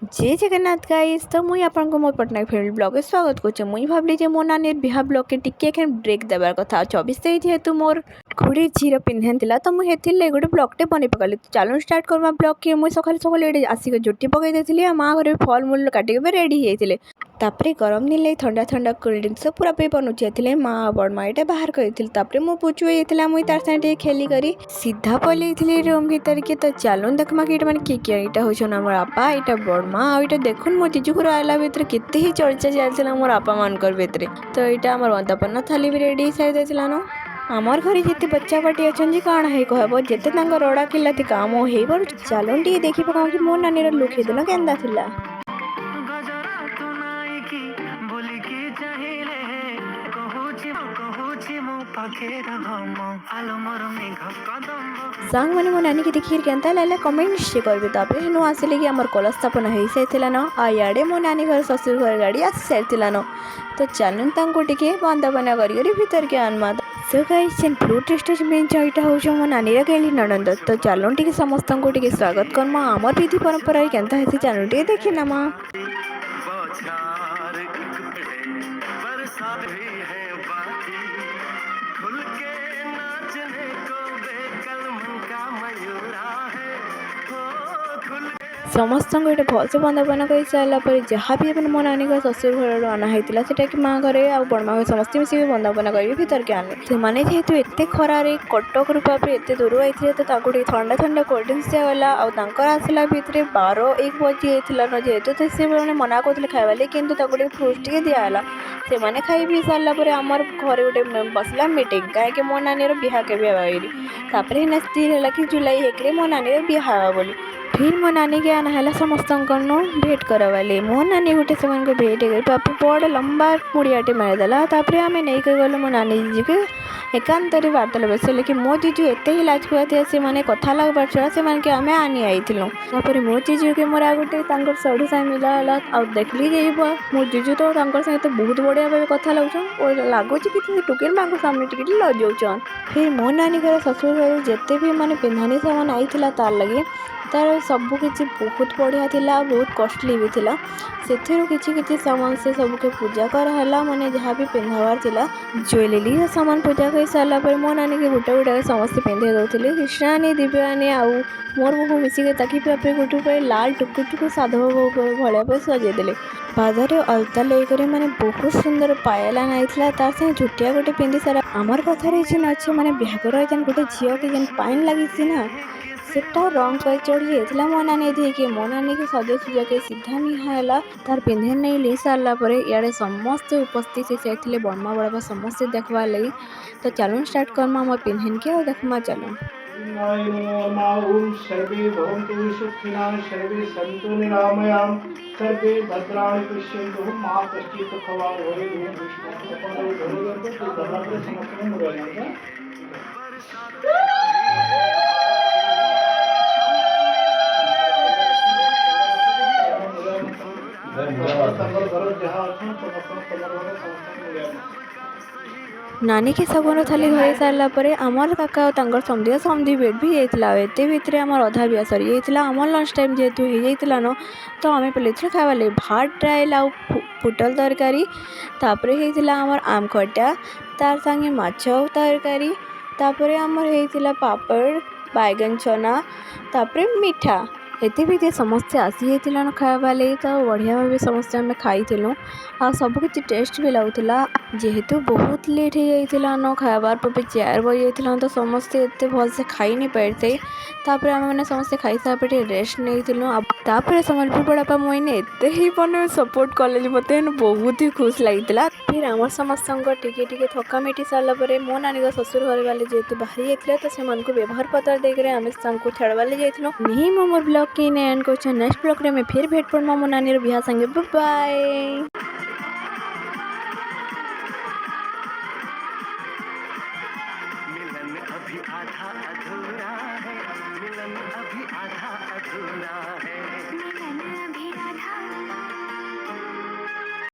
जय जगन्नाथ गाइस। तो मुई आपको मोर पटनायक फैमिली ब्लॉग स्वागत कर। मुई भावली जे मो नानी बिहा ब्लॉग के टिके ब्रेक देवार कथा 24 तारीख जेहेतु मोर खुड़ी झीर पिंधान थिला तो मुझे गोटे ब्लॉगटे बन पकली। चलो स्टार्ट करवा ब्लॉग के मुझे सकाल सकाल आसिक झुटी पकई देती माँ घर फल मूल काटिक रेडी होते। तापर गरम दिन लगे ठंडा ठंडा कोल्ड ड्रिंक्स पूरा पे बनुचे माँ बड़मा ये बाहर कर मो पुचु होता मुई तार साथे खेली करी सीधा पलि रूम भीतर के। तो चलो देखमा कि मैंने किए यहाँ हूँ मोर आपा यहाँ बड़मा आईटा देखुन मो जीजू घर आला भितर केते ही चर्चा चलता मोर आपा मानकर भितर। तो यहाँ आम बंदापना थाली भी रेडी सारी देला न। आमर घरे जिते बच्चा बाटी अच्छा कौन है कहब जिते रड़ा किला काम हो पार। चलो टे देखी पका कि मो नानी लुक हेदिन केन्दा थिला। सांग मैंने मो नानी की देखिए केन्ता लागला कमेंट निश्चय करबे। तापर हेनु आसिले कि आमर कलश स्थापन हो साइथिला न आ याडे मो नानी घर ससुर घर गाड़ी आसी साइथिला न। तो चलन तांको टिके बंदापना करी भीतर के आनमा। सो गाइस जेन फ्रूट टेस्ट मेन जइटा हो मो नानी गेली ननंद। तो चलन टिके समस्त को टिके स्वागत करमा आमर विधि परंपरा केन्ता हेसी चलन टिके देखि नमा। समस्त ये भलसे बंदापना कर सारापर जहाँ भी मो नानी घर ससुर घर अना होता है कि माँ घर आ बड़मा घर समस्त मिसिक बंदापना कर भीतर के आने से जेहेतु एत खरारे कटक रूप एत दूर आई तो ठंडा ठंडा कोल्ड ड्रिंक्स दिगला आसला भितर 12-1 बजे होता जेहेतु तो सी मैंने मना करते खावा कि फ्रूट्स टे दिगला से मैंने खाई पी सारापर आमर घर गोटे बसला मीटिंग कहीं मो नानी बिहा के तापर स्थिर है कि जुलाई 1 मो नानी बिहा बोली। फिर मो नानी के आना है समस्त भेट करवाले मो नानी गोटे से भेट गई पापा बड़ लंबा मुड़ियाटे मारिदेला। तापर आम नहीं गलु मो नानी जीजू के एकांत वार्तालाप बसले कि मो जीजू एत ही लाजकुआ थे से कथा लग छड़ा से आम आनी आईलु। तापर मो जीजू के मोर गोटे सढ़ी साथ मिलाला आ देखली जे मो जीजू तो तो बहुत बढ़िया भाव कथा लगुन लगुच कि टुकेल माँ को सामने टिके लजाउन। फिर मो नानी घर ससुर घर जिते भी मैंने पिंधानी सामान आई तार लगे तार सबकि बहुत बढ़िया थिला बहुत कॉस्टली भी थिला से किसी सामान से सबके पूजा कराला माने जहाँ भी पिंधावार थिला ज्वेलरी सामान पूजा कर सारापर मो नानी के गोटे गोटे समस्त पिंधे दौले कृष्णानी दिव्यानी आउ मोर मुख मिसिक ताकि गोटे लाल टुकु टुकु साधव भाया सजेदेले पादरे अलता लेकर मैंने बहुत सुंदर पायला नाइला तार से झुटिया गोटे पिंधि सारा आमर कथार जेन अच्छे मैंने बिहागर जेन गोटे झील के जेन पाइन लगी ना सेटा रंग कर चढ़ी होता मो नानी देखिए मो नानी के सजे सुजा के सीधा निहाला तार पिंधे नहीं ले सारापर इे समस्ते उपस्थित होते बड़मा बड़बा समस्ते देखवार लगी। तो चलो स्टार्ट करमा मोर पिंधन के और देखमा चलो। सर्वे भवन्तु सुखिनः सर्वे सन्तु निरामयां सर्वे भद्राणि पश्यन्तु मा कश्चित् दुःखभाग् भवेत्। नानी के सगुन थाली धरी सारापर आमर काका और समझा समझी बेट भी होता एत भितर आम अधा बिया सरी जाता आमर लंच टाइम जेहेतु हो जाता न। तो आम पहले खावा लगे भात डाल आ पुटल तरकारी तापर होता आमर आम खटा तार संगे माछ तरकारी तापर आमर होता पापड़ बैगन चना तापर मिठा एत भी समस्ते आसी जाता खावा लगे। तो बढ़िया भाव समस्ते आम खाईलु आ सबकि टेस्ट भी लगुला जेहेतु बहुत लेट हो जाता न खाबार पर 4 बजे जाता तो समस्ते एत भलसे खाई नहीं पारते। तापर आम मैंने समस्ते खाई सारापर रेस्ट नहीं तापर सम्बलपुर बड़ापा मुझे एत ही बने सपोर्ट कले मत बहुत ही खुश लगी। फिर आम समस्त टिके थका मिटी सारापर मो नानी ससुर घर वाले जेहेतु बाहरी जाते तो से व्यवहार पत्र देकर आम छाड़वाले जाइलु नहीं मोर ब्लॉग के एंड कर नेक्स्ट ब्लॉग में फिर भेट पड़मा मो नानी बिहा संगे बाय। मिलन अभी आधा अधूरा है मिलन अभी आधा अधूरा